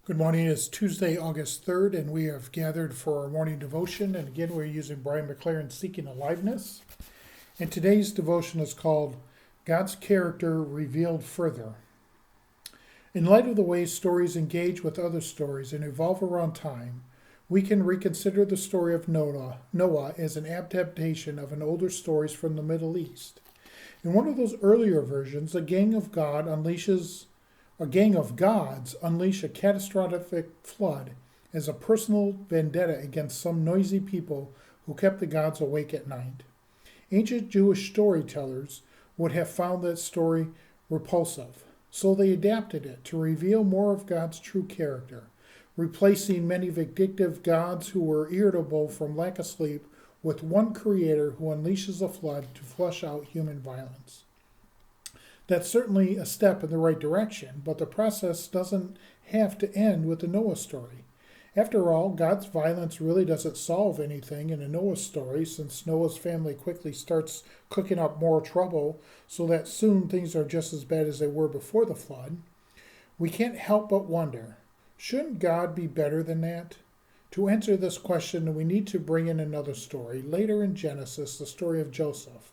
Good morning. It's Tuesday, August 3rd, and we have gathered for our morning devotion. And again, we're using Brian McLaren's Seeking Aliveness. And today's devotion is called God's Character Revealed Further. In light of the way stories engage with other stories and evolve around time, we can reconsider the story of Noah as an adaptation of an older stories from the Middle East. In one of those earlier versions, a gang of gods unleash a catastrophic flood as a personal vendetta against some noisy people who kept the gods awake at night. Ancient Jewish storytellers would have found that story repulsive, so they adapted it to reveal more of God's true character, replacing many vindictive gods who were irritable from lack of sleep with one creator who unleashes a flood to flush out human violence. That's certainly a step in the right direction, but the process doesn't have to end with the Noah story. After all, God's violence really doesn't solve anything in a Noah story, since Noah's family quickly starts cooking up more trouble so that soon things are just as bad as they were before the flood. We can't help but wonder, shouldn't God be better than that? To answer this question, we need to bring in another story. Later in Genesis, the story of Joseph.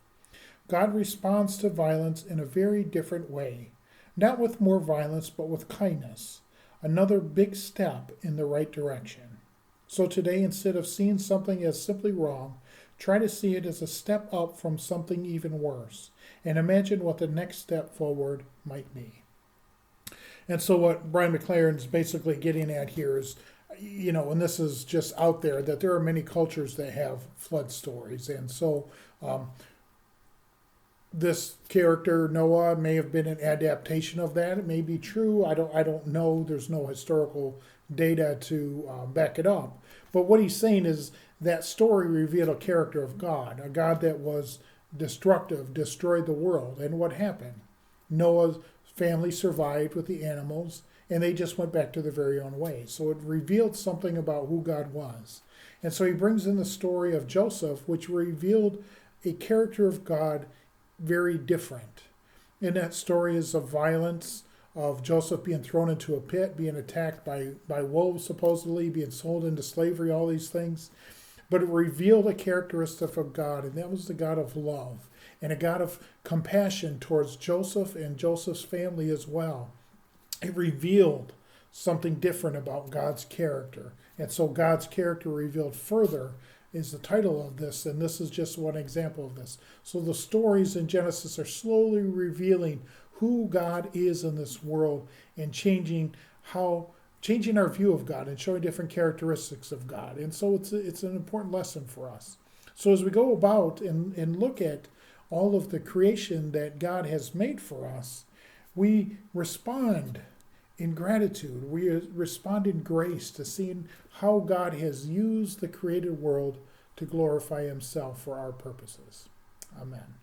God responds to violence in a very different way, not with more violence, but with kindness, another big step in the right direction. So today, instead of seeing something as simply wrong, try to see it as a step up from something even worse, and imagine what the next step forward might be. And so what Brian McLaren's basically getting at here is, and this is just out there, that there are many cultures that have flood stories. And so this character Noah may have been an adaptation of that. It may be true. I don't know. There's no historical data to back it up. But what he's saying is that story revealed a character of God, a God that was destructive, destroyed the world. And what happened? Noah's family survived with the animals, and they just went back to their very own way. So it revealed something about who God was. And so he brings in the story of Joseph, which revealed a character of God very different. In that story is the violence of Joseph being thrown into a pit, being attacked by wolves, supposedly, being sold into slavery, all these things. But it revealed a characteristic of God, and that was the God of love and a God of compassion towards Joseph and Joseph's family as well. It revealed something different about God's character. And so God's character revealed further is the title of this, and this is just one example of this. So the stories in Genesis are slowly revealing who God is in this world and changing our view of God and showing different characteristics of God. And so it's an important lesson for us. So as we go about and look at all of the creation that God has made for us, we respond in gratitude. We respond in grace to seeing how God has used the created world to glorify himself for our purposes. Amen.